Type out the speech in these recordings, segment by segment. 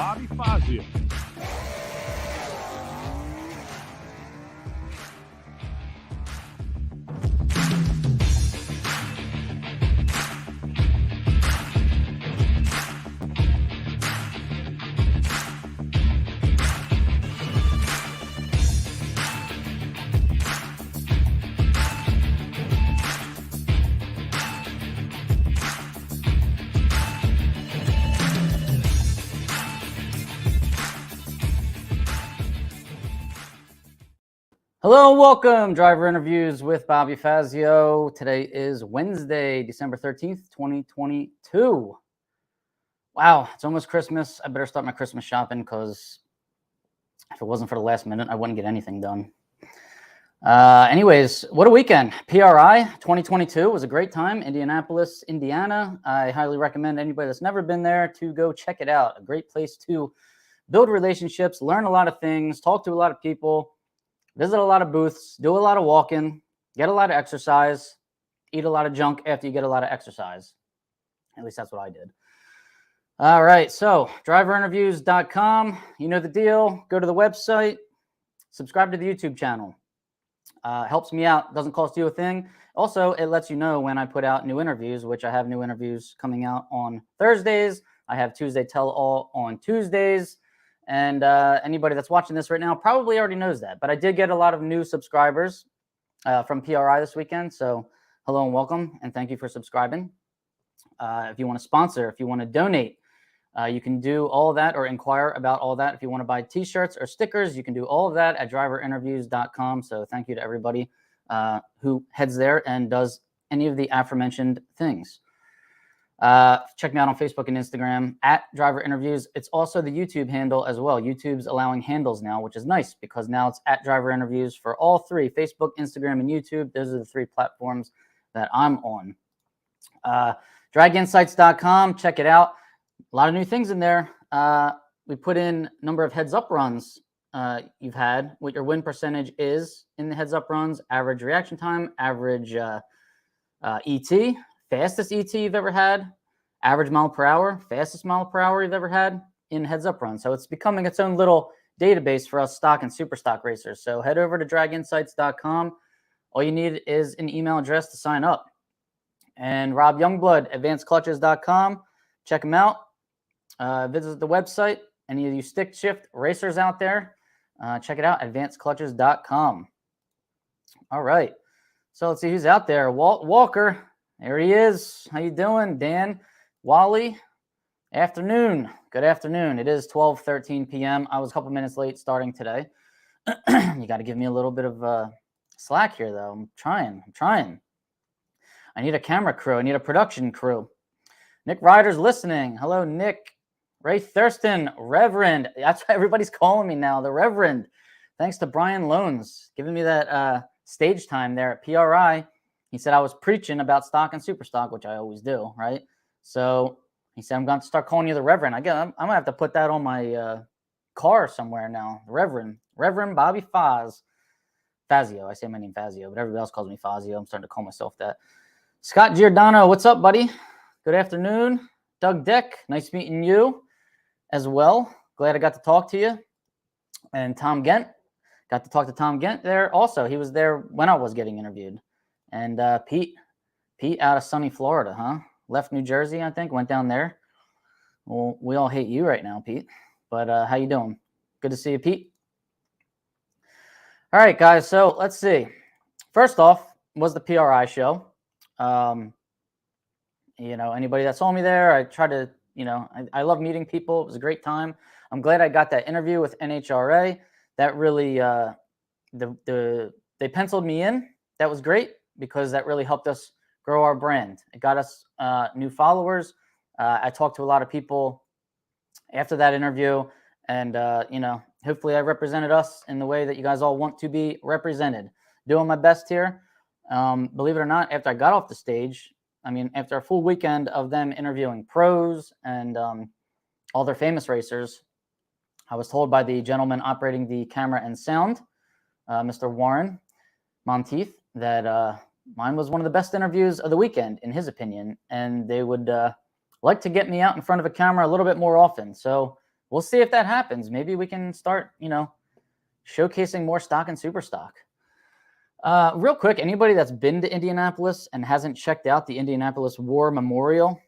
Bobby Fazio. Hello and welcome, Driver Interviews with Bobby Fazio. Today is Wednesday, December 13th, 2022. Wow, it's almost Christmas. I better start my Christmas shopping because if it wasn't for the last minute, I wouldn't get anything done. Anyways, what a weekend. PRI 2022 was a great time. Indianapolis, Indiana. I highly recommend anybody that's never been there to go check it out. A great place to build relationships, learn a lot of things, talk to a lot of people, visit a lot of booths, do a lot of walking, get a lot of exercise, eat a lot of junk after you get a lot of exercise. At least that's what I did. All right, so driverinterviews.com. You know the deal. Go to the website. Subscribe to the YouTube channel. Helps me out. Doesn't cost you a thing. Also, it lets you know when I put out new interviews, which I have new interviews coming out on Thursdays. I have Tuesday Tell All on Tuesdays. And anybody that's watching this right now probably already knows that. But I did get a lot of new subscribers from PRI this weekend. So hello and welcome. And thank you for subscribing. If you want to sponsor, if you want to donate, you can do all of that or inquire about all that. If you want to buy T-shirts or stickers, you can do all of that at driverinterviews.com. So thank you to everybody who heads there and does any of the aforementioned things. Check me out on Facebook and Instagram at Driver Interviews. It's also the YouTube handle as well. YouTube's allowing handles now, which is nice because now it's at Driver Interviews for all three, Facebook, Instagram, and YouTube. Those are the three platforms that I'm on. Draginsights.com. Check it out. A lot of new things in there. We put in number of heads up runs you've had, what your win percentage is in the heads up runs, average reaction time, average ET, fastest ET you've ever had, average mile per hour, fastest mile per hour you've ever had in heads up run. So it's becoming its own little database for us stock and super stock racers. So head over to draginsights.com. All you need is an email address to sign up. And Rob Youngblood, advancedclutches.com. Check him out. Visit the website. Any of you stick shift racers out there, check it out, advancedclutches.com. All right. So let's see who's out there. Walt Walker. There he is. How you doing, Dan? Wally? Afternoon. Good afternoon. It is 12:13 p.m. I was a couple minutes late starting today. You got to give me a little bit of slack here, though. I'm trying. I need a camera crew. I need a production crew. Nick Ryder's listening. Hello, Nick. Ray Thurston, Reverend. That's what everybody's calling me now, the Reverend. Thanks to Brian Loans giving me that stage time there at PRI. He said I was preaching about stock and super stock, which I always do, right? So he said, I'm going to start calling you the Reverend. I'm going to have to put that on my car somewhere now. Reverend Bobby Fazio. I say my name Fazio, but everybody else calls me Fazio. I'm starting to call myself that. Scott Giordano, what's up, buddy? Good afternoon. Doug Dick, nice meeting you as well. Glad I got to talk to you. And Tom Gent, got to talk to Tom Gent there also. He was there when I was getting interviewed. And Pete out of sunny Florida, huh? Left New Jersey, I think, went down there. Well, we all hate you right now, Pete. But how you doing? Good to see you, Pete. All right, guys. So let's see. First off was the PRI show. Anybody that saw me there, I try to, I love meeting people. It was a great time. I'm glad I got that interview with NHRA. That really, they penciled me in. That was great because that really helped us grow our brand. It got us new followers. I talked to a lot of people after that interview, and hopefully I represented us in the way that you guys all want to be represented. Doing my best here. Believe it or not, after I got off the stage, after a full weekend of them interviewing pros and all their famous racers, I was told by the gentleman operating the camera and sound, Mr. Warren Monteith, that mine was one of the best interviews of the weekend, in his opinion, and they would like to get me out in front of a camera a little bit more often. So we'll see if that happens. Maybe we can start, showcasing more stock and super stock. Real quick, anybody that's been to Indianapolis and hasn't checked out the Indianapolis War Memorial,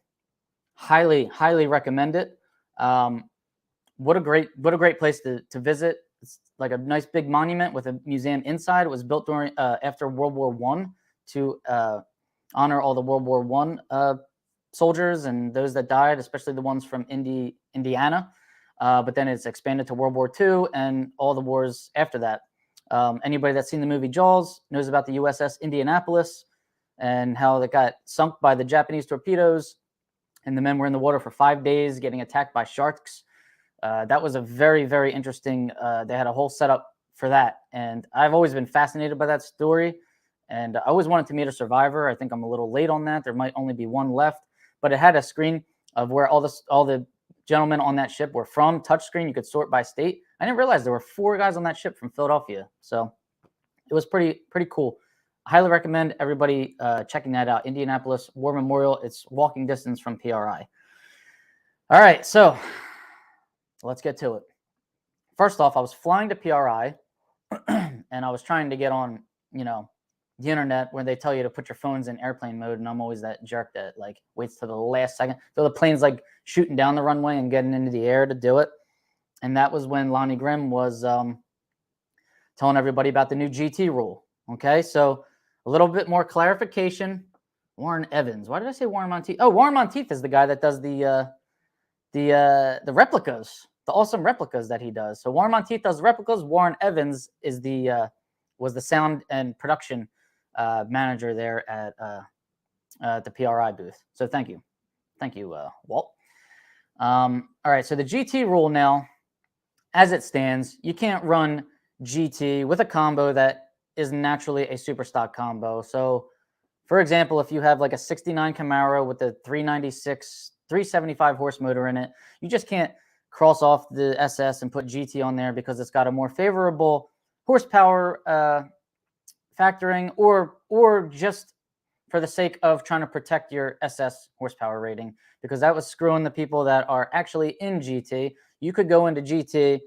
highly, highly recommend it. What a great place to visit. It's like a nice big monument with a museum inside. It was built during after World War I to honor all the World War I soldiers and those that died, especially the ones from Indiana. But then it's expanded to World War II and all the wars after that. Anybody that's seen the movie Jaws knows about the USS Indianapolis and how it got sunk by the Japanese torpedoes, and the men were in the water for 5 days getting attacked by sharks. That was a very, very interesting, they had a whole setup for that. And I've always been fascinated by that story. And I always wanted to meet a survivor. I think I'm a little late on that. There might only be one left. But it had a screen of where all the gentlemen on that ship were from, touchscreen. You could sort by state. I didn't realize there were 4 guys on that ship from Philadelphia. So it was pretty cool. I highly recommend everybody checking that out. Indianapolis War Memorial. It's walking distance from PRI. All right, so let's get to it. First off, I was flying to PRI, and I was trying to get on, the internet where they tell you to put your phones in airplane mode, and I'm always that jerk that waits to the last second. So the plane's shooting down the runway and getting into the air to do it. And that was when Lonnie Grimm was telling everybody about the new GT rule. Okay, so a little bit more clarification. Warren Evans. Why did I say Warren Monteith? Oh, Warren Monteith is the guy that does the replicas, the awesome replicas that he does. So Warren Monteith does replicas. Warren Evans is was the sound and production manager there at the PRI booth. So thank you, Walt. All right, so the GT rule now, as it stands, you can't run GT with a combo that is naturally a super stock combo. So, for example, if you have a 69 Camaro with the 375 horse motor in it, you just can't cross off the SS and put GT on there because it's got a more favorable horsepower factoring, or just for the sake of trying to protect your SS horsepower rating, because that was screwing the people that are actually in GT. You could go into GT,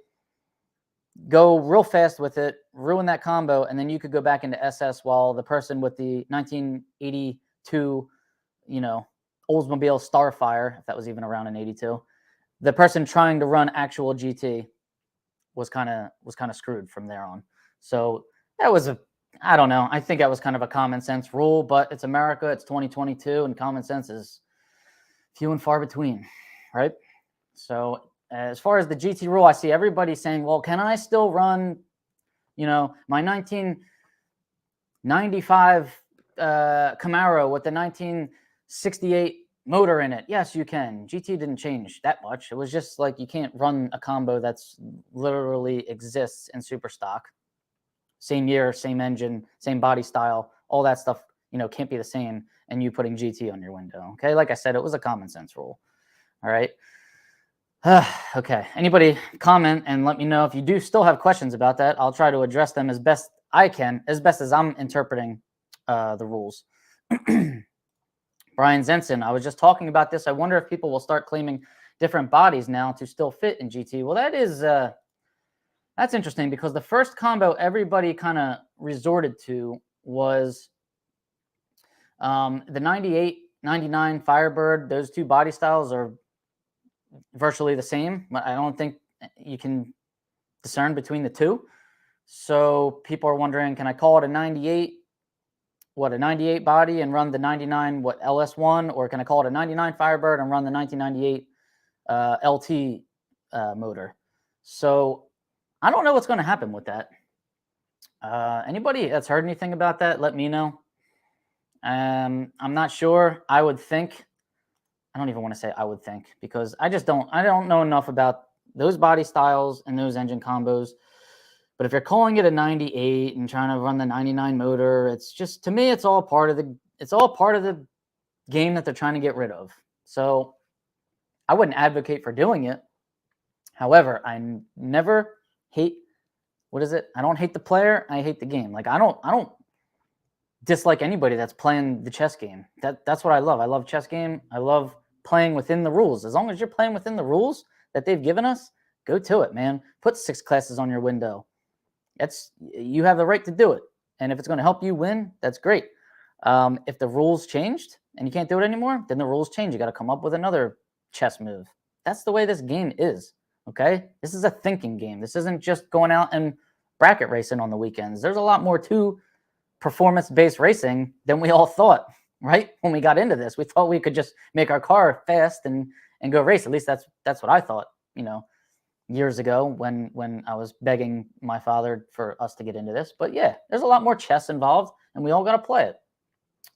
go real fast with it, ruin that combo, and then you could go back into SS while the person with the 1982, Oldsmobile Starfire, if that was even around in 82, the person trying to run actual GT was kind of screwed from there on. So that was I don't know. I think that was kind of a common sense rule, but it's America. It's 2022, and common sense is few and far between, right? So as far as the GT rule, I see everybody saying, well, can I still run, my 1995 Camaro with the 1968 motor in it? Yes, you can. GT didn't change that much. It was just you can't run a combo that's literally exists in super stock. Same year, same engine, same body style, all that stuff, can't be the same, and you putting GT on your window. Okay, like I said, it was a common sense rule. All right. Okay. Anybody comment and let me know if you do still have questions about that. I'll try to address them as best I can, as best as I'm interpreting the rules. Brian Zenson, I was just talking about this. I wonder if people will start claiming different bodies now to still fit in GT. Well, that is that's interesting, because the first combo everybody kind of resorted to was the 98, 99 Firebird. Those two body styles are virtually the same, but I don't think you can discern between the two. So people are wondering, can I call it a 98? A 98 body and run the 99 LS1, or can I call it a 99 Firebird and run the 1998 LT motor? So I don't know what's going to happen with that. Anybody that's heard anything about that, let me know. I'm not sure. I would think, I don't even want to say I would think, because I don't know enough about those body styles and those engine combos. But if you're calling it a 98 and trying to run the 99 motor, it's just, to me, it's all part of the game that they're trying to get rid of. So I wouldn't advocate for doing it. However, I never hate, I don't hate the player, I hate the game. I don't dislike anybody that's playing the chess game. That's what I love. I love chess game. I love playing within the rules. As long as you're playing within the rules that they've given us, go to it, man. Put 6 classes on your window. You have the right to do it. And if it's going to help you win, that's great. If the rules changed and you can't do it anymore, then the rules change. You got to come up with another chess move. That's the way this game is. Okay. This is a thinking game. This isn't just going out and bracket racing on the weekends. There's a lot more to performance-based racing than we all thought, right? When we got into this, we thought we could just make our car fast and go race. At least that's what I thought, years ago when I was begging my father for us to get into this. But yeah, there's a lot more chess involved, and we all got to play it.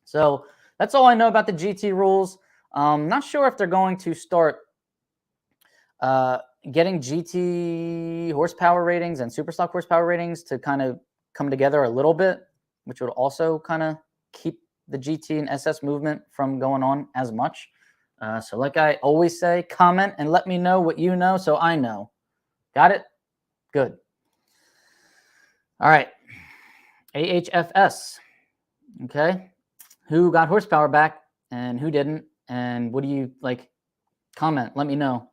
So that's all I know about the GT rules. Not sure if they're going to start getting GT horsepower ratings and superstock horsepower ratings to kind of come together a little bit, which would also kind of keep the GT and SS movement from going on as much. So like I always say, comment and let me know what you know so I know. Got it? Good. All right. AHFS. Okay. Who got horsepower back and who didn't? And what do you like? Comment. Let me know.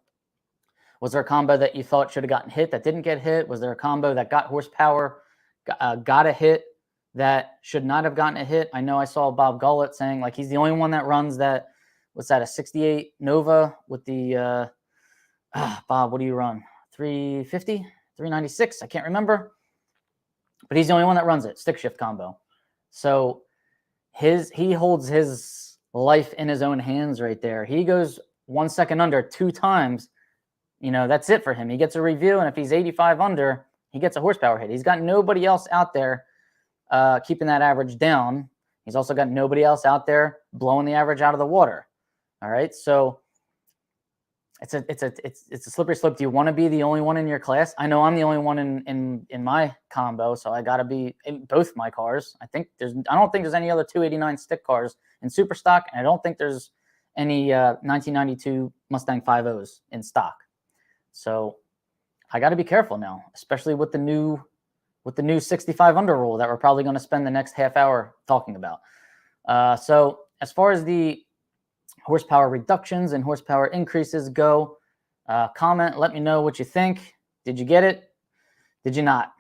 Was there a combo that you thought should have gotten hit that didn't get hit? Was there a combo that got horsepower, got a hit that should not have gotten a hit? I know I saw Bob Gullett saying like he's the only one that runs that. What's that? A 68 Nova with the Bob, what do you run? 350, 396? I can't remember. But he's the only one that runs it, stick shift combo. So he holds his life in his own hands right there. He goes 1 second under 2 times. That's it for him. He gets a review, and if he's 85 under, he gets a horsepower hit. He's got nobody else out there keeping that average down. He's also got nobody else out there blowing the average out of the water. All right, so it's a slippery slope. Do you want to be the only one in your class? I know I'm the only one in my combo, so I got to be in both my cars. I don't think there's any other 289 stick cars in super stock, and I don't think there's any 1992 Mustang 5.0s in stock. So I got to be careful now, especially with the new 65 under rule that we're probably going to spend the next half hour talking about. So as far as the horsepower reductions and horsepower increases go, comment, let me know what you think. Did you get it? Did you not?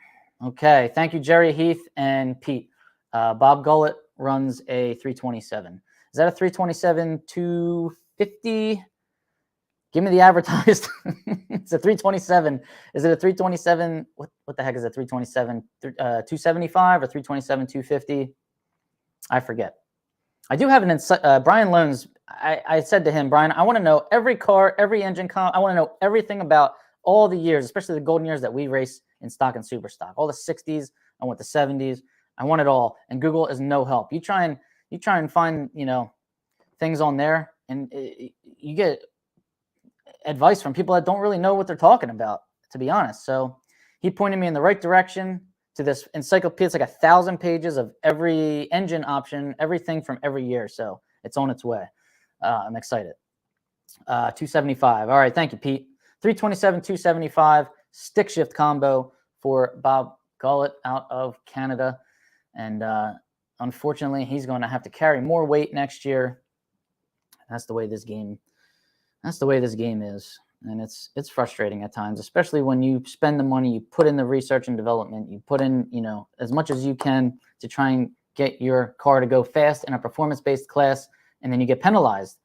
Okay. Thank you, Jerry Heath and Pete. Bob Gullett runs a 327. Is that a 327 250? Give me the advertised. It's a 327. Is it a 327? What the heck is a 327? 275 or 327 250? I forget. I do have an insight. Brian Loans, I said to him, Brian, I want to know every car, every engine comp. I want to know everything about all the years, especially the golden years that we race in stock and super stock. All the 60s, I want the 70s. I want it all. And Google is no help. You try and find, things on there, and you get advice from people that don't really know what they're talking about, to be honest. So he pointed me in the right direction to this encyclopedia. It's like 1,000 pages of every engine option, everything from every year. So it's on its way. I'm excited. 275. All right. Thank you, Pete. 327, 275 stick shift combo for Bob Gullett out of Canada. And unfortunately, he's going to have to carry more weight next year. That's the way this game is. And it's frustrating at times, especially when you spend the money, you put in the research and development, you put in, as much as you can to try and get your car to go fast in a performance-based class, and then you get penalized.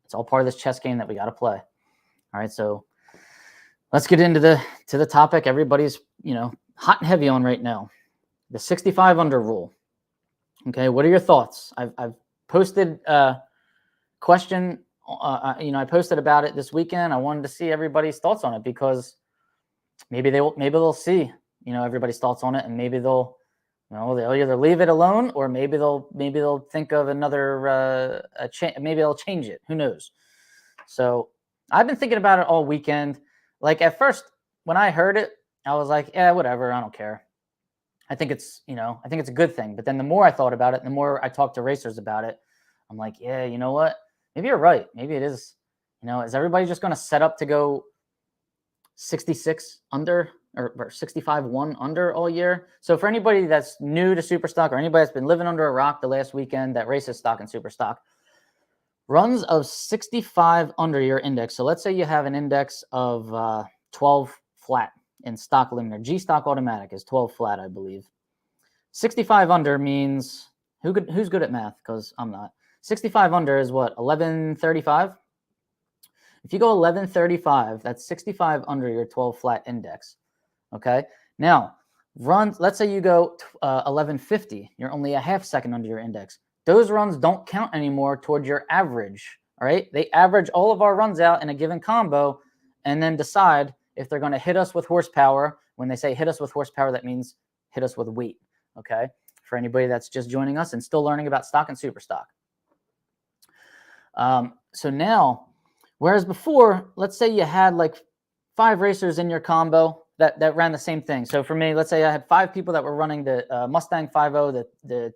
It's all part of this chess game that we got to play. All right, so let's get into the topic everybody's, hot and heavy on right now. The 65 under rule. Okay, what are your thoughts? I've posted a question. I posted about it this weekend. I wanted to see everybody's thoughts on it because maybe they'll see, everybody's thoughts on it, and maybe they'll either leave it alone or maybe they'll think of another maybe they'll change it. Who knows? So I've been thinking about it all weekend. Like at first when I heard it, I was like, yeah, whatever. I don't care. I think it's a good thing. But then the more I thought about it, the more I talked to racers about it, I'm like, yeah, you know what? Maybe you're right. Maybe it is. Is everybody just going to set up to go 66 under or 65 1 under all year? So for anybody that's new to super stock or anybody that's been living under a rock the last weekend that races stock and super stock, runs of 65 under your index. So let's say you have an index of 12 flat in stock linear. G stock automatic is 12 flat, I believe. 65 under means, who's good at math? Because I'm not. 65 under is what, 1135? If you go 1135, that's 65 under your 12 flat index. Okay. Now, runs, let's say you go 1150, you're only a half second under your index. Those runs don't count anymore toward your average. All right. They average all of our runs out in a given combo and then decide if they're going to hit us with horsepower. When they say hit us with horsepower, that means hit us with weight. Okay. For anybody that's just joining us and still learning about stock and super stock. So now, whereas before, let's say you had like 5 racers in your combo that ran the same thing. So for me, let's say I had 5 people that were running the Mustang 5.0, the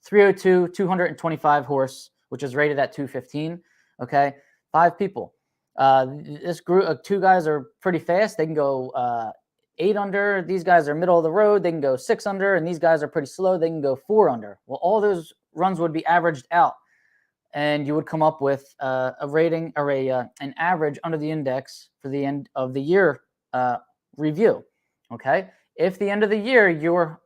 302 225 horse, which is rated at 215. Okay, 5 people. This group of 2 guys are pretty fast. They can go 8 under. These guys are middle of the road. They can go 6 under, and these guys are pretty slow. They can go 4 under. Well, all those runs would be averaged out, and you would come up with a rating or an average under the index for the end of the year review. Okay, if the end of the year your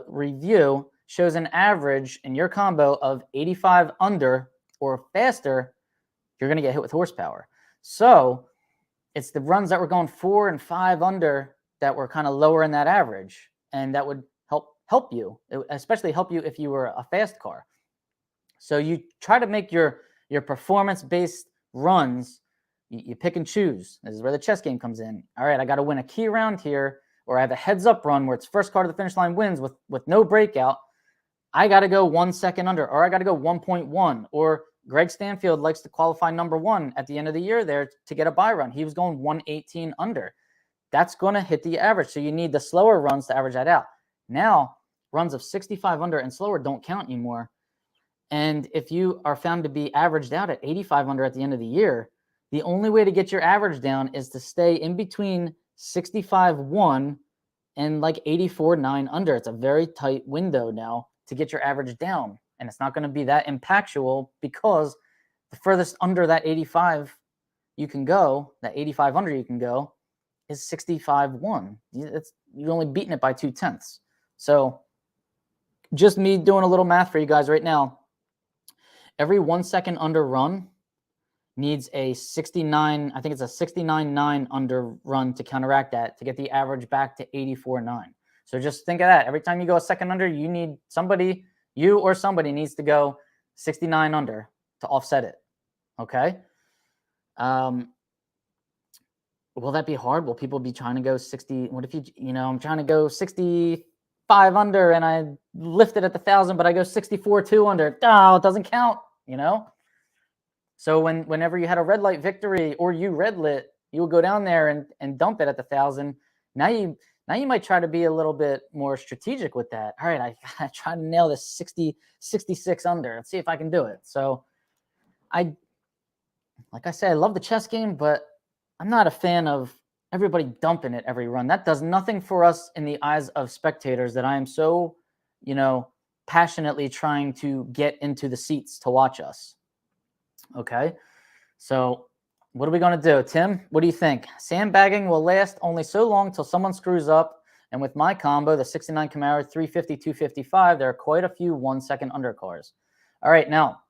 review shows an average in your combo of 85 under or faster, you're going to get hit with horsepower. So it's the runs that were going 4 and 5 under that were kind of lower in that average, and that would help you, especially help you if you were a fast car. So you try to make your performance-based runs, you pick and choose. This is where the chess game comes in. All right, I got to win a key round here, or I have a heads-up run where it's first car to the finish line wins with no breakout. I got to go 1 second under, or I got to go 1.1. Or Greg Stanfield likes to qualify number 1 at the end of the year there to get a buy run. He was going 118 under. That's going to hit the average. So you need the slower runs to average that out. Now, runs of 65 under and slower don't count anymore. And if you are found to be averaged out at 85 under at the end of the year, the only way to get your average down is to stay in between 65.1 and like 84.9 under. It's a very tight window now to get your average down. And it's not going to be that impactful because the furthest under that 85 you can go, that 85 under you can go, is 65.1. You're only beating it by 0.2. So just me doing a little math for you guys right now. Every 1 second under run needs a 69, I think it's a 69.9 under run to counteract that, to get the average back to 84.9. So just think of that. Every time you go a second under, you need somebody, you or somebody needs to go 69 under to offset it. Okay? Will that be hard? Will people be trying to go 60? What if I'm trying to go 65 under and I lift it at the 1,000, but I go 64.2 under. Oh, it doesn't count, So whenever you had a red light victory or you red lit, you would go down there and dump it at the 1,000. Now you might try to be a little bit more strategic with that. All right, I try to nail this 66 under. Let's see if I can do it. So like I said, I love the chess game, but I'm not a fan of everybody dumping it every run. That does nothing for us in the eyes of spectators that I am so, passionately trying to get into the seats to watch us. Okay, so what are we going to do? Tim, what do you think? Sandbagging will last only so long till someone screws up. And with my combo, the 69 Camaro 350, 255, there are quite a few 1 second under cars. All right, now,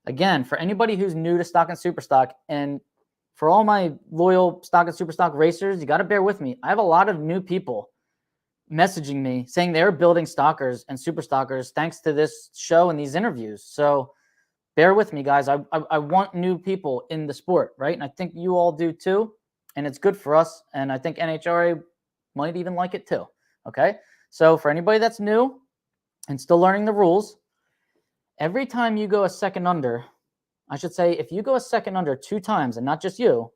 again, for anybody who's new to stock and super stock, and for all my loyal stock and super stock racers, you got to bear with me. I have a lot of new people messaging me saying they're building stockers and super stockers thanks to this show and these interviews. So bear with me, guys. I want new people in the sport, right? And I think you all do too. And it's good for us. And I think NHRA might even like it too. Okay. So for anybody that's new and still learning the rules, every time you go a second under, I should say, if you go a second under 2 times, and not just you,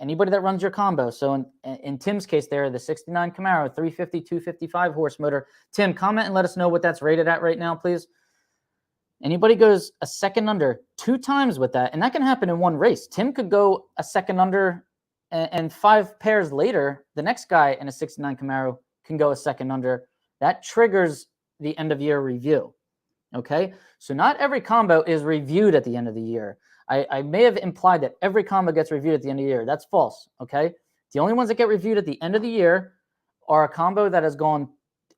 anybody that runs your combo. So in Tim's case there, the 69 Camaro, 350, 255 horse motor. Tim, comment and let us know what that's rated at right now, please. Anybody goes a second under 2 times with that, and that can happen in one race. Tim could go a second under, and 5 pairs later, the next guy in a 69 Camaro can go a second under. That triggers the end of year review. Okay, so not every combo is reviewed at the end of the year. I may have implied that every combo gets reviewed at the end of the year. That's false. Okay, The only ones that get reviewed at the end of the year are a combo that has gone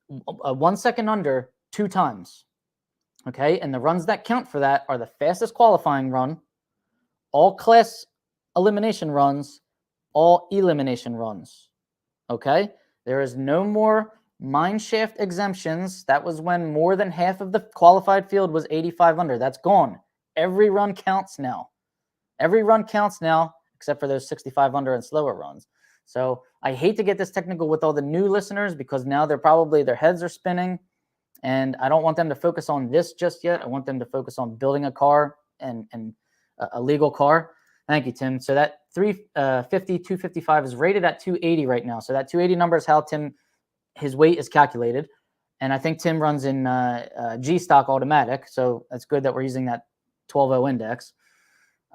1 second under 2 times. Okay, and the runs that count for that are the fastest qualifying run, all class elimination runs, all elimination runs. Okay, there is no more mine shaft exemptions. That was when more than half of the qualified field was 85 under. That's gone. Every run counts now. Every run counts now, except for those 65 under and slower runs. So I hate to get this technical with all the new listeners because now their heads are spinning. And I don't want them to focus on this just yet. I want them to focus on building a car and a legal car. Thank you, Tim. So that 350, 255 is rated at 280 right now. So that 280 number is how his weight is calculated. And I think Tim runs in G stock automatic. So that's good that we're using that 12.0 index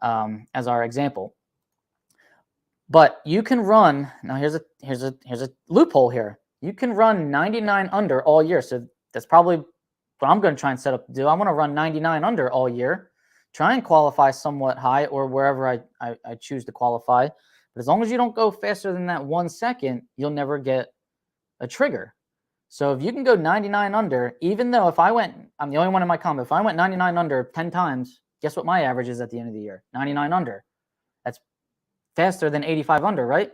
as our example. But you can run, now here's a loophole here. You can run 99 under all year. So that's probably what I'm going to try and set up to do. I want to run 99 under all year, try and qualify somewhat high or wherever I choose to qualify. But as long as you don't go faster than that 1 second, you'll never get a trigger. So if you can go 99 under, even though I'm the only one in my combo, if I went 99 under 10 times, guess what my average is at the end of the year? 99 under. That's faster than 85 under, right?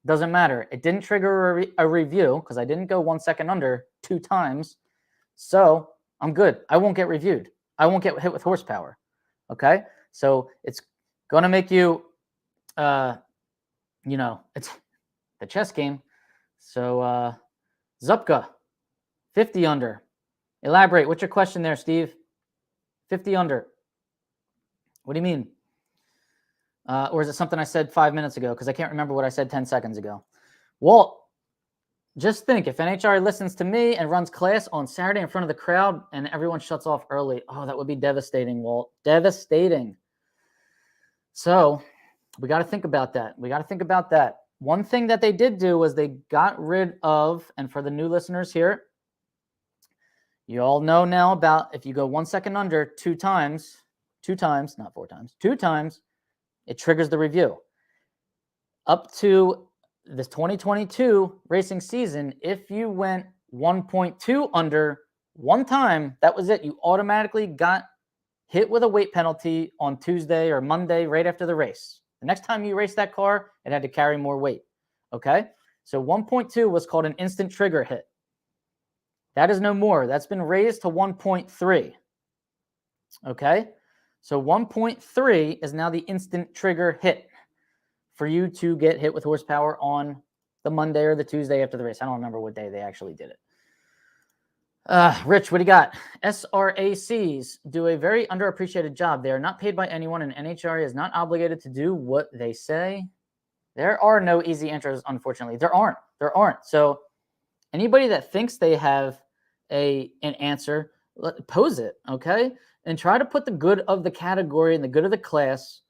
Doesn't matter. It didn't trigger a review because I didn't go 1 second under 2 times. So I'm good. I won't get reviewed. I won't get hit with horsepower. Okay. So it's going to make you, it's the chess game. So Zupka, 50 under. Elaborate. What's your question there, Steve? 50 under. What do you mean? Or is it something I said 5 minutes ago? Because I can't remember what I said 10 seconds ago. Walt, just think, if NHRA listens to me and runs class on Saturday in front of the crowd and everyone shuts off early, oh, that would be devastating, Walt. Devastating. So we got to think about that. One thing that they did do was they got rid of, and for the new listeners here, you all know now about if you go 1 second under 2 times, not 4 times, 2 times, it triggers the review. Up to this 2022 racing season, if you went 1.2 under 1 time, that was it. You automatically got hit with a weight penalty on Tuesday or Monday right after the race. The next time you raced that car, it had to carry more weight. Okay? So 1.2 was called an instant trigger hit. That is no more. That's been raised to 1.3. Okay? So 1.3 is now the instant trigger hit for you to get hit with horsepower on the Monday or the Tuesday after the race. I don't remember what day they actually did it. Rich, what do you got? SRACs do a very underappreciated job. They are not paid by anyone, and NHRA is not obligated to do what they say. There are no easy answers, unfortunately. There aren't. So anybody that thinks they have an answer, pose it, okay? And try to put the good of the category and the good of the class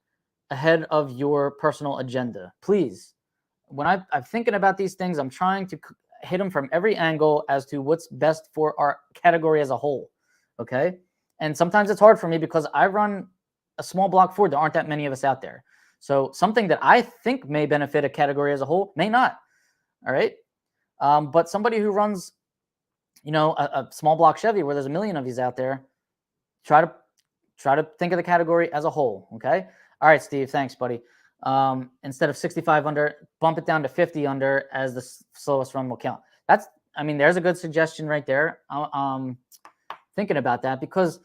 ahead of your personal agenda. Please. When I'm thinking about these things, I'm trying to hit them from every angle as to what's best for our category as a whole, okay? And sometimes it's hard for me because I run a small block Ford. There aren't that many of us out there. So something that I think may benefit a category as a whole may not, all right? But somebody who runs, a small block Chevy where there's a million of these out there, try to think of the category as a whole, okay? All right, Steve, thanks, buddy. Instead of 65 under, bump it down to 50 under as the slowest run will count. There's a good suggestion right there. Thinking about that because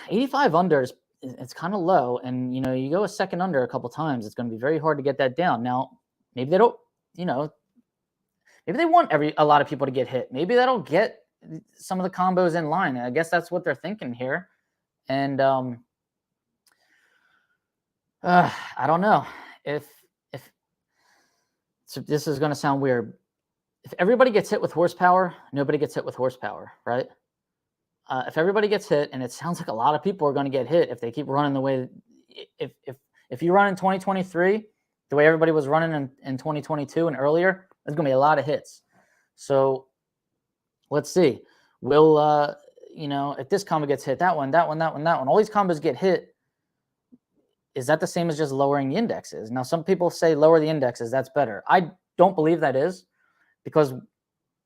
85 under it's kind of low, and you go a second under a couple times, it's going to be very hard to get that down. Now, maybe they don't, maybe they want a lot of people to get hit. Maybe that'll get some of the combos in line. I guess that's what they're thinking here. And I don't know if so this is going to sound weird. If everybody gets hit with horsepower, nobody gets hit with horsepower, right? If everybody gets hit, and it sounds like a lot of people are going to get hit if they keep running the way, if you run in 2023, the way everybody was running in 2022 and earlier, there's going to be a lot of hits. So let's see. If this combo gets hit, that one, all these combos get hit. is that the same as just lowering the indexes? Now, some people say lower the indexes, that's better. I don't believe that is, because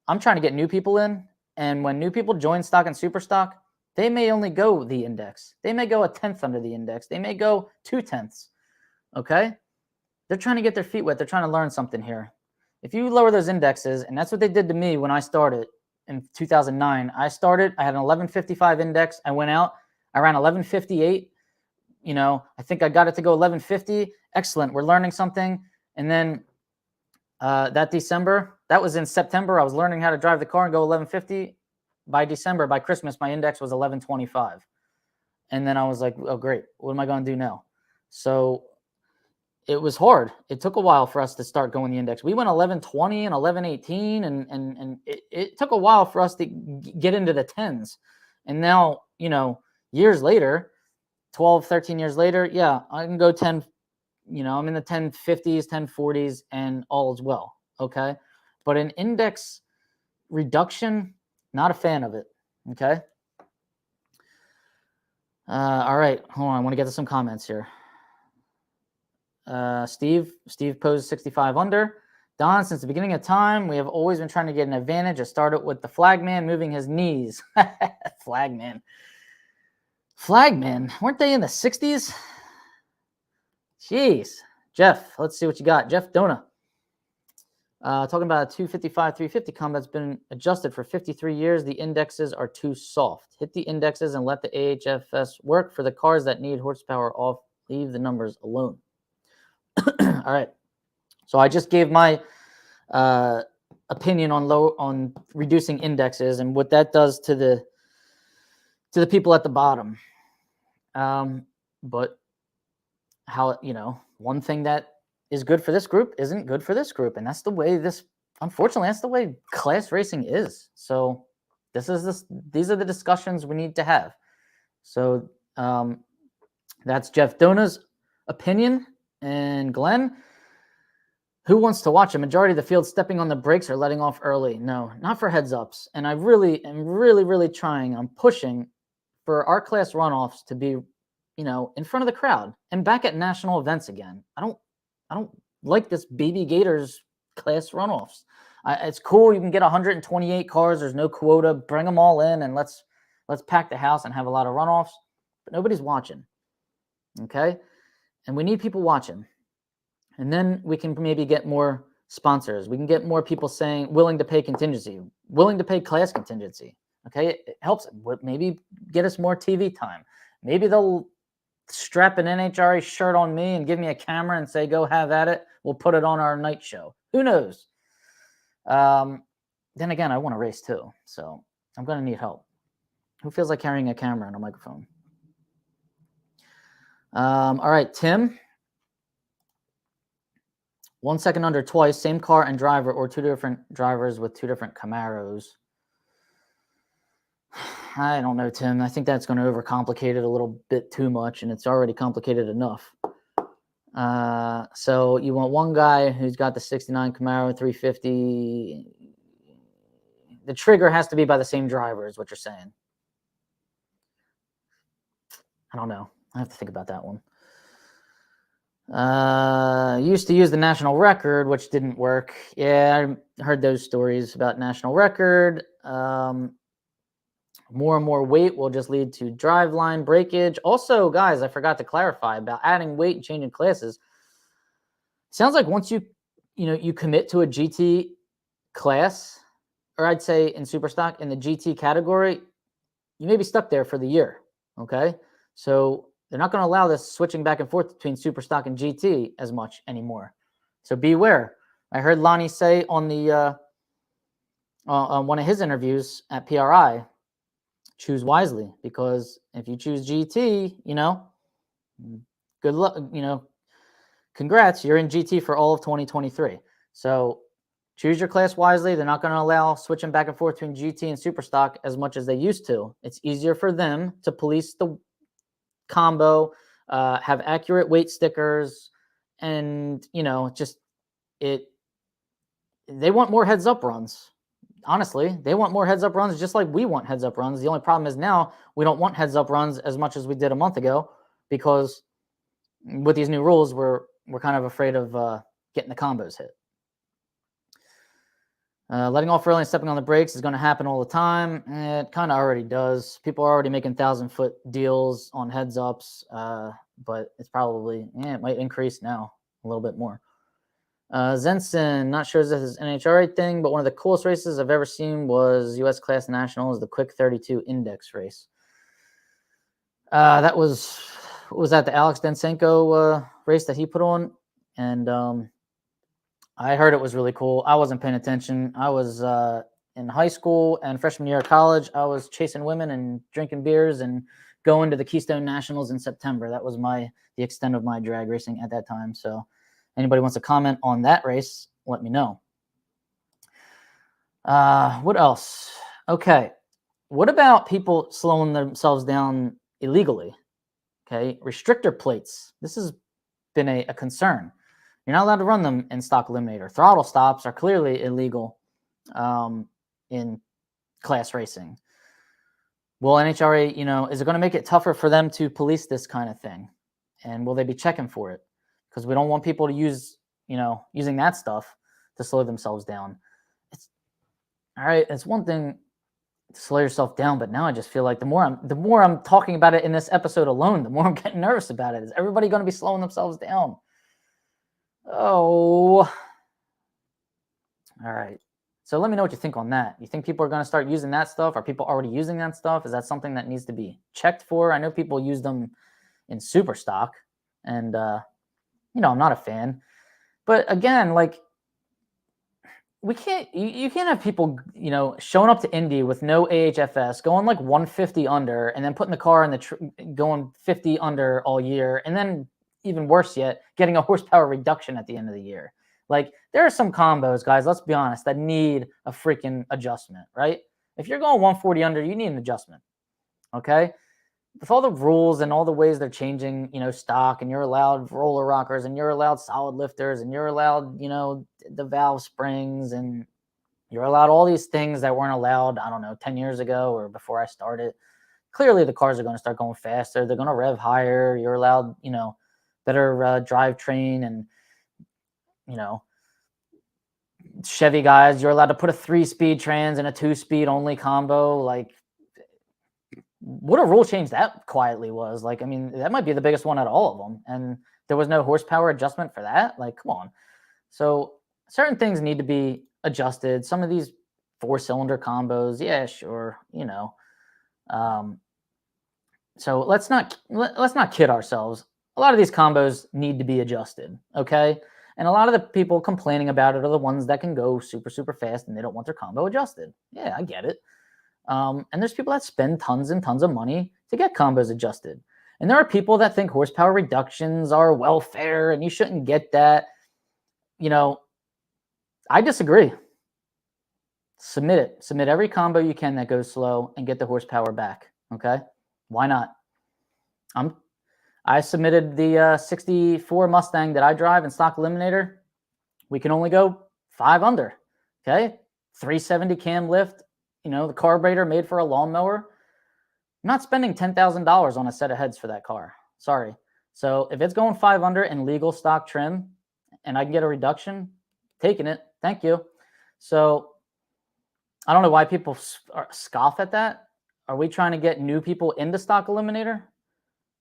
I'm trying to get new people in. And when new people join stock and super stock, they may only go the index. They may go 1/10 under the index. They may go 2/10. Okay? They're trying to get their feet wet. They're trying to learn something here. If you lower those indexes, and that's what they did to me when I started in 2009. I had an 1155 index. I went out, I ran 1158. I think I got it to go 1150. Excellent. We're learning something. And then that December, that was in September, I was learning how to drive the car and go 1150. By December, by Christmas, my index was 1125. And then I was like, oh, great. What am I going to do now? So it was hard. It took a while for us to start going the index. We went 1120 and 1118, and it took a while for us to get into the 10s. And now, years later, 12, 13 years later, yeah, I can go 10, I'm in the 1050s, 1040s, and all is well, okay? But an index reduction, not a fan of it, okay? All right, hold on. I want to get to some comments here. Steve posed 65 under. Don, since the beginning of time, we have always been trying to get an advantage. I started with the flagman moving his knees. Flagman, weren't they in the 60s? Jeez. Jeff, let's see what you got. Jeff Dona. Talking about a 255, 350 combat's been adjusted for 53 years. The indexes are too soft. Hit the indexes and let the AHFS work for the cars that need horsepower off. Leave the numbers alone. All right. So I just gave my opinion on reducing indexes and what that does to the people at the bottom. But how, one thing that is good for this group isn't good for this group. And that's the way unfortunately, that's the way class racing is. So these are the discussions we need to have. So that's Jeff Dona's opinion. And Glenn, who wants to watch a majority of the field stepping on the brakes or letting off early? No, not for heads ups. And I really am really trying. I'm pushing for our class runoffs to be, in front of the crowd and back at national events again. I don't like this baby Gators class runoffs. It's cool. You can get 128 cars. There's no quota. Bring them all in and let's pack the house and have a lot of runoffs. But nobody's watching. Okay. And we need people watching. And then we can maybe get more sponsors. We can get more people willing to pay contingency, willing to pay class contingency. Okay. It helps. Maybe get us more TV time. Maybe they'll strap an NHRA shirt on me and give me a camera and say, go have at it. We'll put it on our night show. Who knows? Then again, I want to race too. So I'm going to need help. Who feels like carrying a camera and a microphone? All right, Tim. 1 second under twice, same car and driver, or two different drivers with two different Camaros. I don't know, Tim. I think that's going to overcomplicate it a little bit too much, and it's already complicated enough. So you want one guy who's got the 69 Camaro 350. The trigger has to be by the same driver is what you're saying. I don't know. I have to think about that one. Used to use the national record, which didn't work. Yeah, I heard those stories about national record. More and more weight will just lead to driveline breakage. Also, guys, I forgot to clarify about adding weight and changing classes. Sounds like once you commit to a GT class, or I'd say in Superstock in the GT category, you may be stuck there for the year. Okay, so they're not going to allow this switching back and forth between Superstock and GT as much anymore. So beware. I heard Lonnie say on the on one of his interviews at PRI, choose wisely, because if you choose GT, good luck, congrats, you're in GT for all of 2023. So choose your class wisely. They're not going to allow switching back and forth between GT and Superstock as much as they used to. It's easier for them to police the combo, have accurate weight stickers, and they want more heads up runs. Honestly, they want more heads up runs just like we want heads up runs. The only problem is now we don't want heads up runs as much as we did a month ago, because with these new rules, we're kind of afraid of getting the combos hit. Letting off early and stepping on the brakes is going to happen all the time. It kind of already does. People are already making 1,000-foot deals on heads ups, but it's probably, it might increase now a little bit more. Zenson, not sure if this is an NHRA thing, but one of the coolest races I've ever seen was U.S. Class Nationals, the Quick 32 Index race. That was that the Alex Densenko race that he put on? And I heard it was really cool. I wasn't paying attention. I was in high school and freshman year of college. I was chasing women and drinking beers and going to the Keystone Nationals in September. That was the extent of my drag racing at that time. So anybody wants to comment on that race, let me know. What else? Okay. What about people slowing themselves down illegally? Okay. Restrictor plates. This has been a concern. You're not allowed to run them in stock eliminator. Throttle stops are clearly illegal in class racing. Will NHRA, is it going to make it tougher for them to police this kind of thing? And will they be checking for it? Because we don't want people to using that stuff to slow themselves down. It's all right. It's one thing to slow yourself down, but now I just feel like the more I'm talking about it in this episode alone, the more I'm getting nervous about it. Is everybody going to be slowing themselves down? Oh, all right. So let me know what you think on that. You think people are going to start using that stuff? Are people already using that stuff? Is that something that needs to be checked for? I know people use them in super stock, and I'm not a fan. But again, like you can't have people, showing up to Indy with no AHFS, going like 150 under, and then putting the car in going 50 under all year, and then even worse yet, getting a horsepower reduction at the end of the year. Like, there are some combos, guys, let's be honest, that need a freaking adjustment, right? If you're going 140 under, you need an adjustment, okay? With all the rules and all the ways they're changing, stock, and you're allowed roller rockers, and you're allowed solid lifters, and you're allowed, the valve springs, and you're allowed all these things that weren't allowed, 10 years ago or before I started. Clearly, the cars are going to start going faster. They're going to rev higher. You're allowed, better drivetrain, and Chevy guys, you're allowed to put a 3-speed trans and a 2-speed only combo. Like, what a rule change that quietly was. Like, I mean, that might be the biggest one out of all of them, and there was no horsepower adjustment for that. Like, come on. So certain things need to be adjusted. Some of these 4-cylinder combos, yeah, sure, so let's not kid ourselves. A lot of these combos need to be adjusted, okay? And a lot of the people complaining about it are the ones that can go super, super fast and they don't want their combo adjusted. Yeah, I get it. And there's people that spend tons and tons of money to get combos adjusted. And there are people that think horsepower reductions are welfare and you shouldn't get that. I disagree. Submit it. Submit every combo you can that goes slow and get the horsepower back, okay? Why not? I submitted the 64 Mustang that I drive in stock eliminator. We can only go 5 under, okay? 370 cam lift, the carburetor made for a lawnmower. I'm not spending $10,000 on a set of heads for that car. Sorry. So if it's going 5 under in legal stock trim and I can get a reduction, taking it. Thank you. So I don't know why people scoff at that. Are we trying to get new people into stock eliminator?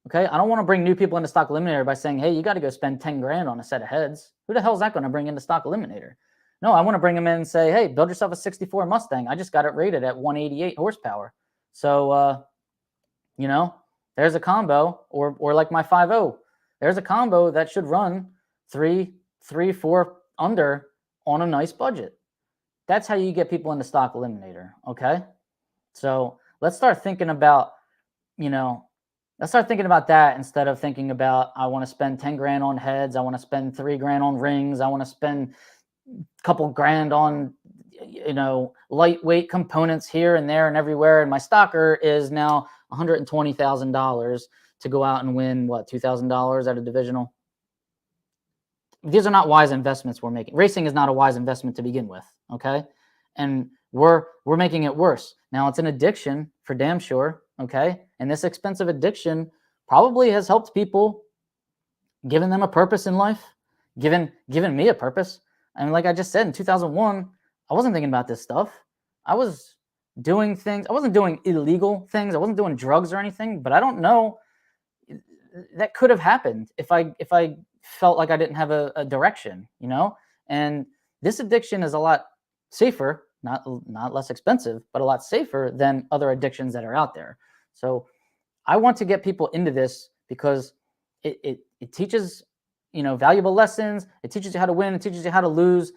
Okay, I don't want to bring new people into stock eliminator by saying, hey, you got to go spend 10 grand on a set of heads. Who the hell is that going to bring into stock eliminator? No, I want to bring them in and say, hey, build yourself a 64 Mustang. I just got it rated at 188 horsepower. So, there's a combo, or like my 5.0, there's a combo that should run 3, 4 under on a nice budget. That's how you get people into stock eliminator, okay? So let's start thinking about, that instead of thinking about, I want to spend 10 grand on heads. I want to spend 3 grand on rings. I want to spend a couple grand on, lightweight components here and there and everywhere. And my stocker is now $120,000 to go out and win, $2,000 at a divisional. These are not wise investments we're making. Racing is not a wise investment to begin with, okay? And we're making it worse. Now, it's an addiction for damn sure, okay? And this expensive addiction probably has helped people giving them a purpose in life, giving me a purpose. I mean, like I just said, in 2001, I wasn't thinking about this stuff. I was doing things. I wasn't doing illegal things. I wasn't doing drugs or anything, but I don't know, that could have happened if I felt like I didn't have a direction, you know? And this addiction is a lot safer, not less expensive, but a lot safer than other addictions that are out there. So I want to get people into this because it teaches, you know, valuable lessons. It teaches you how to win. It teaches you how to lose.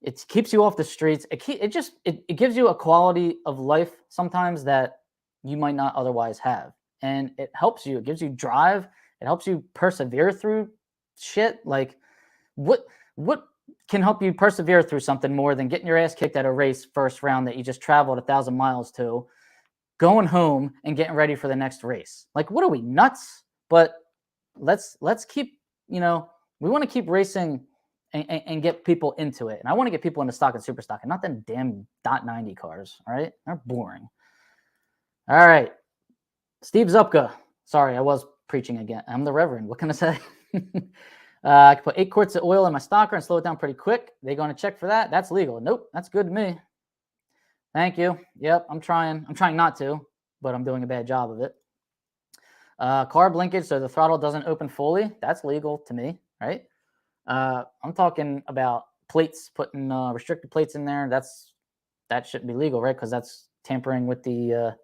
It keeps you off the streets. It gives you a quality of life sometimes that you might not otherwise have. And it helps you. It gives you drive. It helps you persevere through shit. Like, what can help you persevere through something more than getting your ass kicked at a race first round that you just traveled 1,000 miles to, going home and getting ready for the next race? Like, what are we, nuts? But let's keep, you know, we want to keep racing and get people into it. And I want to get people into stock and super stock, and not them damn .90 cars. All right, they're boring. All right, Steve Zupka. Sorry, I was preaching again. I'm the Reverend. What can I say? I can put 8 quarts of oil in my stocker and slow it down pretty quick. They going to check for that? That's legal. Nope, that's good to me. Thank you. Yep, I'm trying. I'm trying not to, but I'm doing a bad job of it. Carb linkage, so the throttle doesn't open fully. That's legal to me, right? I'm talking about plates, putting restricted plates in there. That shouldn't be legal, right? Because that's tampering with the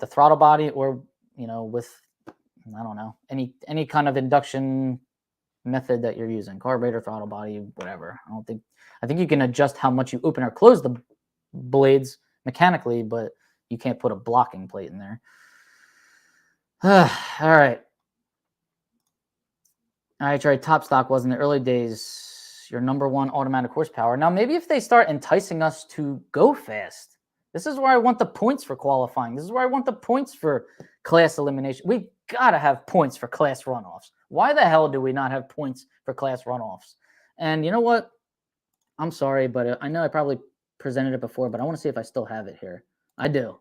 throttle body, or, you know, with, I don't know, any kind of induction method that you're using, carburetor, throttle body, whatever. I think you can adjust how much you open or close the blades mechanically, but you can't put a blocking plate in there. All right. NHRA top stock was in the early days your number one automatic horsepower. Now, maybe if they start enticing us to go fast, this is where I want the points for qualifying. This is where I want the points for class elimination. We got to have points for class runoffs. Why the hell do we not have points for class runoffs? And you know what? I'm sorry, but I know I probably presented it before, but I want to see if I still have it here. I do.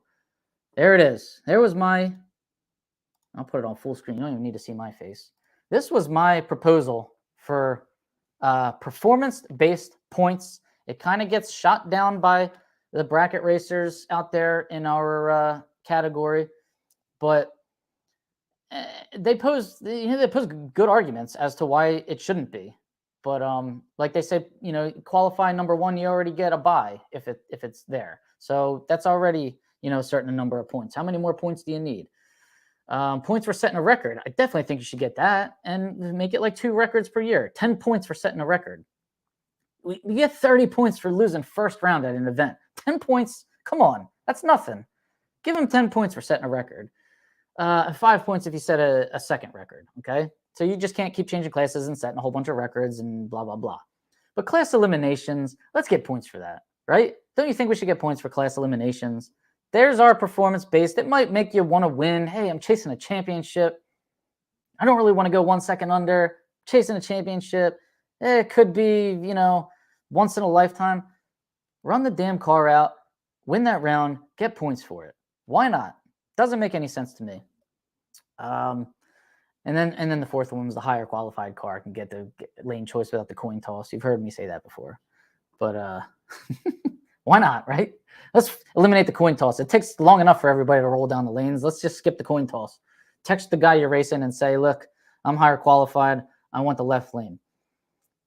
There it is. There was my, I'll put it on full screen. You don't even need to see my face. This was my proposal for performance-based points. It kind of gets shot down by the bracket racers out there in our category, but they pose good arguments as to why it shouldn't be. But like they said, you know, qualify number one, you already get a bye if it's there. So that's already, you know, a certain number of points. How many more points do you need? Points for setting a record. I definitely think you should get that and make it like 2 records per year. 10 points for setting a record. We get 30 points for losing first round at an event. 10 points, come on, that's nothing. Give them 10 points for setting a record. 5 points if you set a second record, okay? So you just can't keep changing classes and setting a whole bunch of records and blah, blah, blah. But class eliminations, let's get points for that, right? Don't you think we should get points for class eliminations? There's our performance-based. It might make you want to win. Hey, I'm chasing a championship. I don't really want to go 1 second under. Chasing a championship. It could be, you know, once in a lifetime. Run the damn car out. Win that round. Get points for it. Why not? Doesn't make any sense to me. And then the fourth one was the higher qualified car can get the lane choice without the coin toss. You've heard me say that before. But why not, right? Let's eliminate the coin toss. It takes long enough for everybody to roll down the lanes. Let's just skip the coin toss. Text the guy you're racing and say, look, I'm higher qualified. I want the left lane.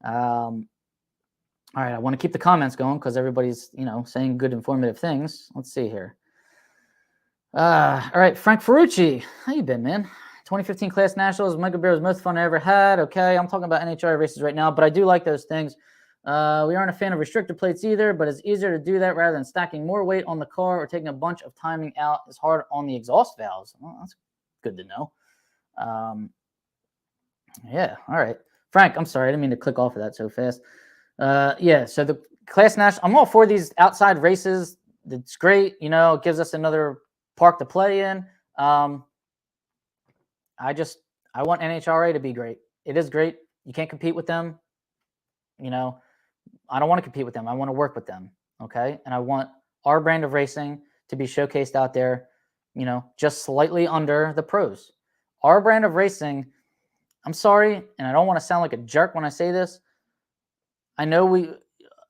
All right, I want to keep the comments going because everybody's, you know, saying good, informative things. Let's see here. All right, Frank Ferrucci. How you been, man? 2015 Class Nationals, Michael Bear was most fun I ever had. Okay, I'm talking about NHRA races right now, but I do like those things. We aren't a fan of restrictor plates either, but it's easier to do that rather than stacking more weight on the car or taking a bunch of timing out. It's hard on the exhaust valves. Well, that's good to know. Yeah, all right. Frank, I'm sorry. I didn't mean to click off of that so fast. Yeah, so the Class National, I'm all for these outside races. It's great. You know, it gives us another park to play in. I want NHRA to be great. It is great. You can't compete with them. You know, I don't want to compete with them. I want to work with them. Okay. And I want our brand of racing to be showcased out there, you know, just slightly under the pros. Our brand of racing I'm sorry, and I don't want to sound like a jerk when I say this. I know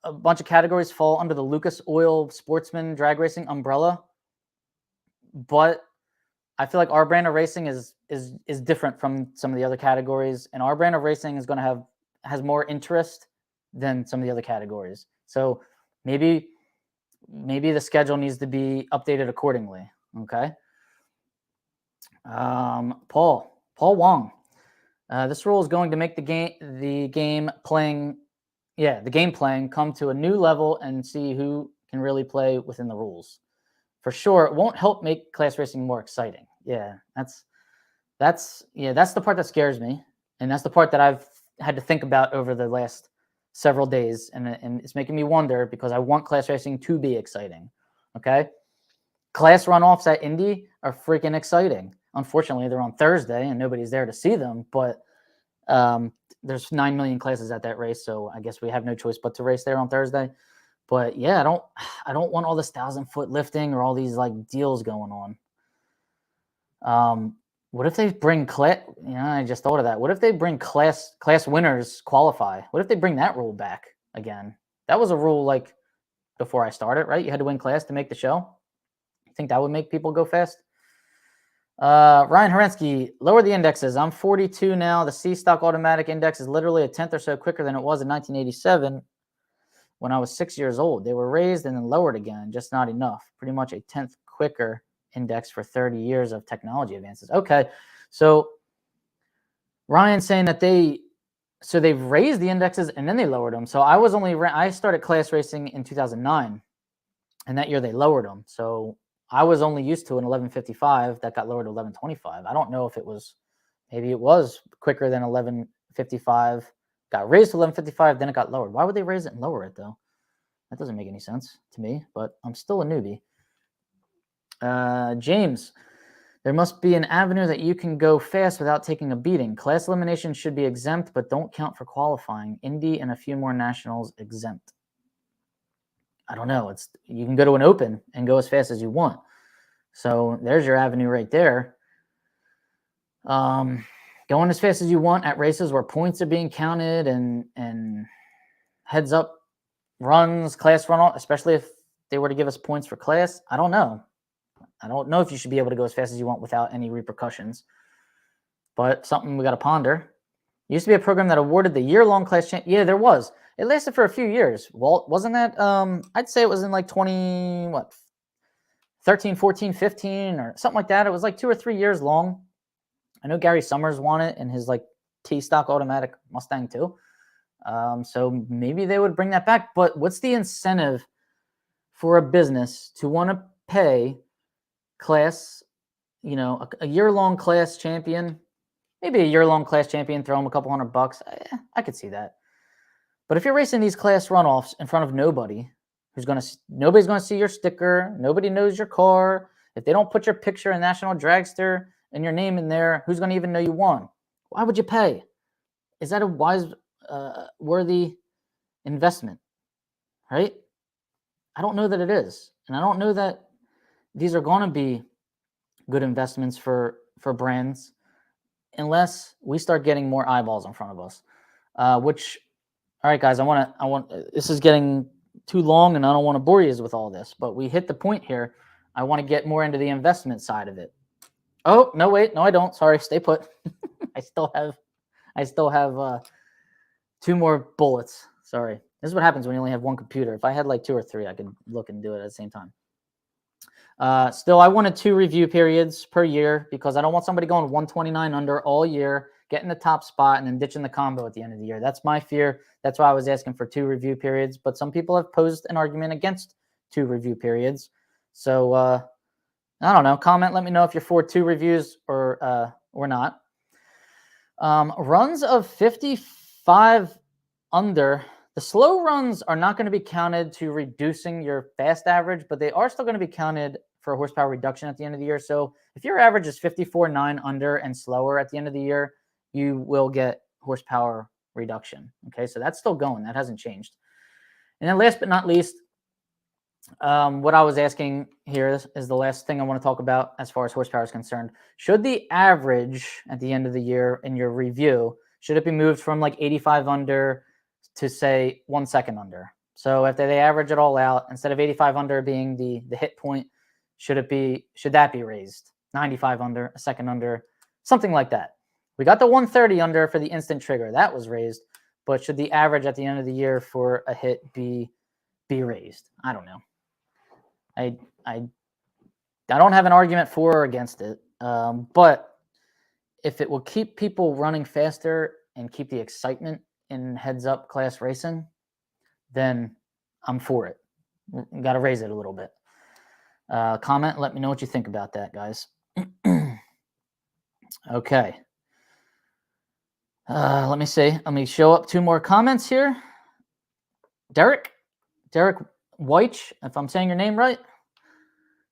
a bunch of categories fall under the Lucas Oil Sportsman Drag Racing umbrella, but I feel like our brand of racing is different from some of the other categories, and our brand of racing is going to has more interest than some of the other categories. So maybe the schedule needs to be updated accordingly. Okay. Paul Wong. This rule is going to make the game playing come to a new level and see who can really play within the rules. For sure, it won't help make class racing more exciting. Yeah, that's the part that scares me, and that's the part that I've had to think about over the last several days, and it's making me wonder because I want class racing to be exciting. Okay, class runoffs at Indy are freaking exciting. Unfortunately, they're on Thursday and nobody's there to see them, but there's 9 million classes at that race, so I guess we have no choice but to race there on Thursday. But yeah, I don't want all this 1,000-foot lifting or all these like deals going on. What if they bring class? I just thought of that. What if they bring class winners qualify? What if they bring that rule back again? That was a rule like before I started, right? You had to win class to make the show. You think that would make people go fast? Ryan Horensky, lower the indexes. I'm 42 now. The C stock automatic index is literally a tenth or so quicker than it was in 1987 when I was 6 years old. They were raised and then lowered again, just not enough. Pretty much a tenth quicker index for 30 years of technology advances. Okay, so Ryan's saying that they've raised the indexes and then they lowered them. So I started class racing in 2009, and that year they lowered them. So I was only used to an 1155 that got lowered to 1125. I don't know if maybe it was quicker than 1155, got raised to 1155, then it got lowered. Why would they raise it and lower it though? That doesn't make any sense to me, but I'm still a newbie. James, there must be an avenue that you can go fast without taking a beating. Class elimination should be exempt, but don't count for qualifying. Indy and a few more nationals exempt. I don't know. You can go to an open and go as fast as you want. So there's your avenue right there. Going as fast as you want at races where points are being counted and heads up runs, class runoff, especially if they were to give us points for class. I don't know. I don't know if you should be able to go as fast as you want without any repercussions, but something we got to ponder. It used to be a program that awarded the year-long class champ. Yeah, there was. It lasted for a few years. Walt, wasn't that? I'd say it was in like 13, 14, 15 or something like that. It was like 2 or 3 years long. I know Gary Summers won it in his like T-stock automatic Mustang too. So maybe they would bring that back. But what's the incentive for a business to want to pay class, a year-long class champion? Maybe a year-long class champion, throw them a couple $100. I could see that. But if you're racing these class runoffs in front of nobody, nobody's gonna see your sticker, nobody knows your car. If they don't put your picture in National Dragster and your name in there, who's gonna even know you won? Why would you pay? Is that a wise, worthy investment? Right? I don't know that it is, and I don't know that these are gonna be good investments for brands unless we start getting more eyeballs in front of us. All right, guys, this is getting too long and I don't want to bore you with all this, but we hit the point here. I want to get more into the investment side of it. Oh, no, wait. No, I don't. Sorry. Stay put. I still have 2 more bullets. Sorry. This is what happens when you only have one computer. If I had like 2 or 3, I could look and do it at the same time. Still, I wanted 2 review periods per year because I don't want somebody going 129 under all year, getting the top spot, and then ditching the combo at the end of the year. That's my fear. That's why I was asking for 2 review periods. But some people have posed an argument against 2 review periods. So I don't know. Comment. Let me know if you're for 2 reviews or not. Runs of 55 under. The slow runs are not going to be counted to reducing your fast average, but they are still going to be counted for a horsepower reduction at the end of the year. So if your average is 54.9 under and slower at the end of the year, you will get horsepower reduction. Okay, so that's still going. That hasn't changed. And then last but not least, What I was asking here is the last thing I want to talk about as far as horsepower is concerned. Should the average at the end of the year in your review, should it be moved from like 85 under to say 1 second under? So if they average it all out, instead of 85 under being the hit point, should that be raised? 95 under, a second under, something like that. We got the 130 under for the instant trigger. That was raised. But should the average at the end of the year for a hit be raised? I don't know. I don't have an argument for or against it, but if it will keep people running faster and keep the excitement in heads-up class racing, then I'm for it. Got to raise it a little bit. Comment, let me know what you think about that, guys. Okay. Let me see. Let me show up 2 more comments here. Derek Weich, if I'm saying your name right.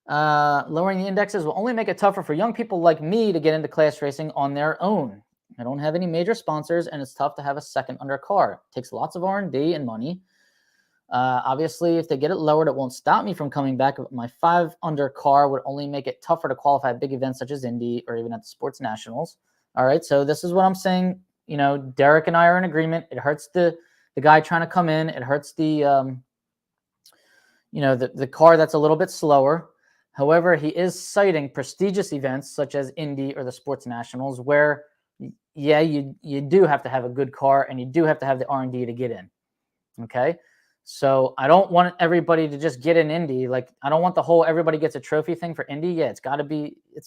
Lowering the indexes will only make it tougher for young people like me to get into class racing on their own. I don't have any major sponsors, and it's tough to have a second under car. It takes lots of R&D and money. Obviously, if they get it lowered, it won't stop me from coming back. But my 5 under car would only make it tougher to qualify at big events such as Indy or even at the Sports Nationals. All right, so this is what I'm saying. You know, Derek and I are in agreement. It hurts the guy trying to come in. It hurts the the car that's a little bit slower. However, he is citing prestigious events such as Indy or the Sports Nationals where, yeah, you do have to have a good car and you do have to have the R&D to get in. Okay? So I don't want everybody to just get in Indy. Like, I don't want the whole everybody gets a trophy thing for Indy. Yeah, it's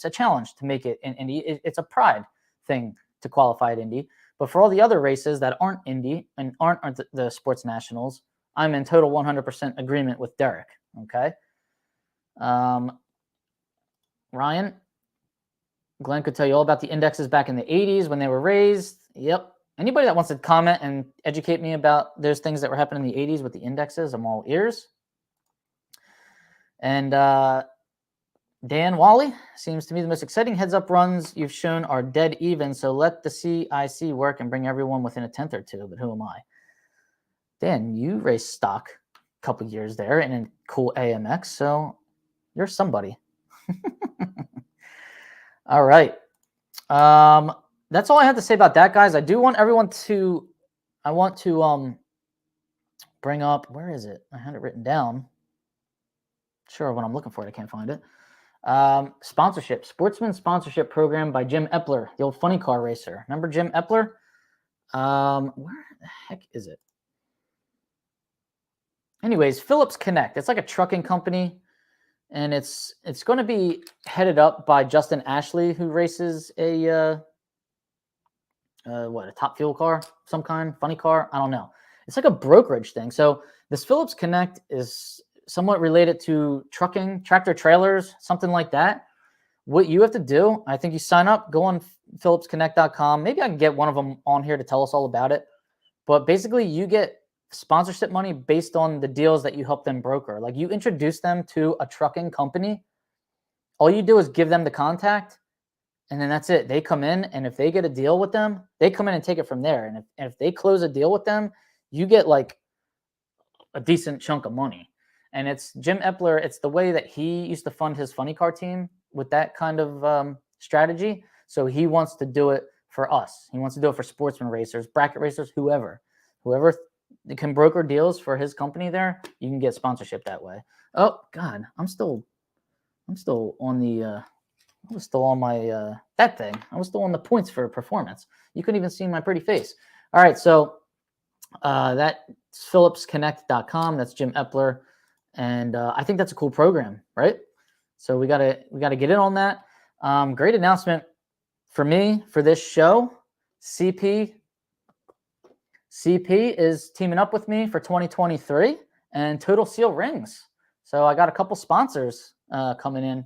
a challenge to make it in Indy. It's a pride thing to qualify at Indy. But for all the other races that aren't Indy and aren't the Sports Nationals, I'm in total 100% agreement with Derek. Okay? Ryan, Glenn could tell you all about the indexes back in the 80s when they were raised. Yep. Anybody that wants to comment and educate me about those things that were happening in the 80s with the indexes, I'm all ears. And Dan Wally, seems to me the most exciting heads-up runs you've shown are dead even, so let the CIC work and bring everyone within a tenth or two, but who am I? Dan, you raced stock a couple years there in a cool AMX, so you're somebody. All right. That's all I have to say about that, guys. I do want everyone to, bring up, where is it? I had it written down. Sure, when I'm looking for it, I can't find it. Sponsorship, Sportsman Sponsorship Program by Jim Epler, the old funny car racer. Remember Jim Epler? Where the heck is it? Anyways, Phillips Connect. It's like a trucking company. And it's going to be headed up by Justin Ashley, who races a top fuel car, some kind, funny car. I don't know. It's like a brokerage thing. So this Phillips Connect is somewhat related to trucking, tractor trailers, something like that. What you have to do, I think you sign up, go on phillipsconnect.com. Maybe I can get one of them on here to tell us all about it. But basically, you get sponsorship money based on the deals that you help them broker. Like, you introduce them to a trucking company. All you do is give them the contact, and then that's it. They come in, and if they get a deal with them, they come in and take it from there. And if they close a deal with them, you get like a decent chunk of money. And it's Jim Epler. It's the way that he used to fund his funny car team with that kind of strategy. So he wants to do it for us. He wants to do it for sportsman racers, bracket racers, whoever can broker deals for his company there. You can get sponsorship that way. Oh God, I'm still on the, I was still on my, that thing. I was still on the points for performance. You couldn't even see my pretty face. All right. So that's phillipsconnect.com. That's Jim Epler. And I think that's a cool program, right? So we gotta get in on that. Great announcement for me for this show. CP is teaming up with me for 2023 and Total Seal rings. So I got a couple sponsors coming in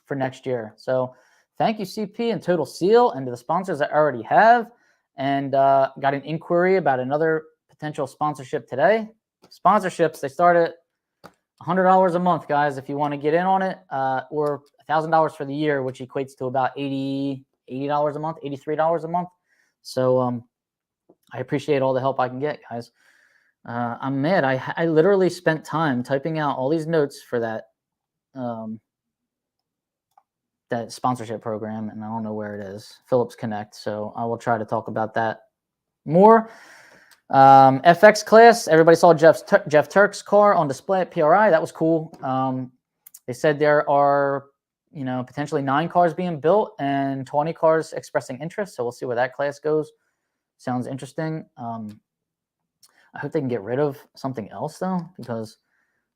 for next year. So thank you, CP and Total Seal, and to the sponsors I already have. And got an inquiry about another potential sponsorship today. Sponsorships, they start at $100 a month, guys, if you want to get in on it, or $1,000 for the year, which equates to about $80 a month, $83 a month. So I appreciate all the help I can get, guys. I'm mad. I literally spent time typing out all these notes for that that sponsorship program, and I don't know where it is. Phillips Connect. So I will try to talk about that more. FX class. Everybody saw Jeff Turk's car on display at PRI. That was cool. They said there are, potentially 9 cars being built and 20 cars expressing interest. So we'll see where that class goes. Sounds interesting. I hope they can get rid of something else though, because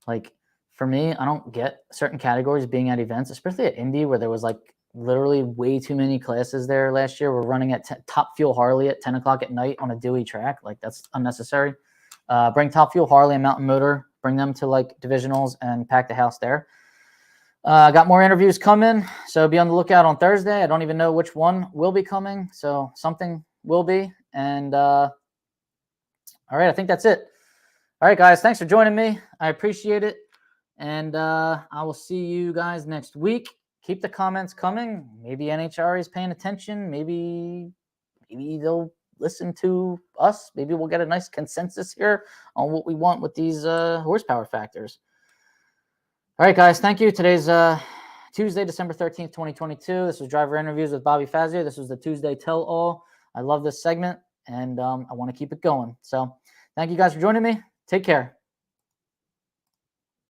like for me, I don't get certain categories being at events, especially at Indy, where there was like literally way too many classes there last year. We're running at Top Fuel Harley at 10 o'clock at night on a dewy track. Like that's unnecessary. Bring Top Fuel Harley and Mountain Motor, bring them to like divisionals and pack the house there. Got more interviews coming, so be on the lookout on Thursday. I don't even know which one will be coming, so something will be. And all right, I think that's it. All right, guys, thanks for joining me. I appreciate it. And I will see you guys next week. Keep the comments coming. Maybe NHRA is paying attention. Maybe they'll listen to us. Maybe we'll get a nice consensus here on what we want with these horsepower factors. All right, guys, thank you. Today's Tuesday, December 13th, 2022. This was Driver Interviews with Bobby Fazio. This was the Tuesday Tell All. I love this segment, and I want to keep it going. So thank you guys for joining me. Take care.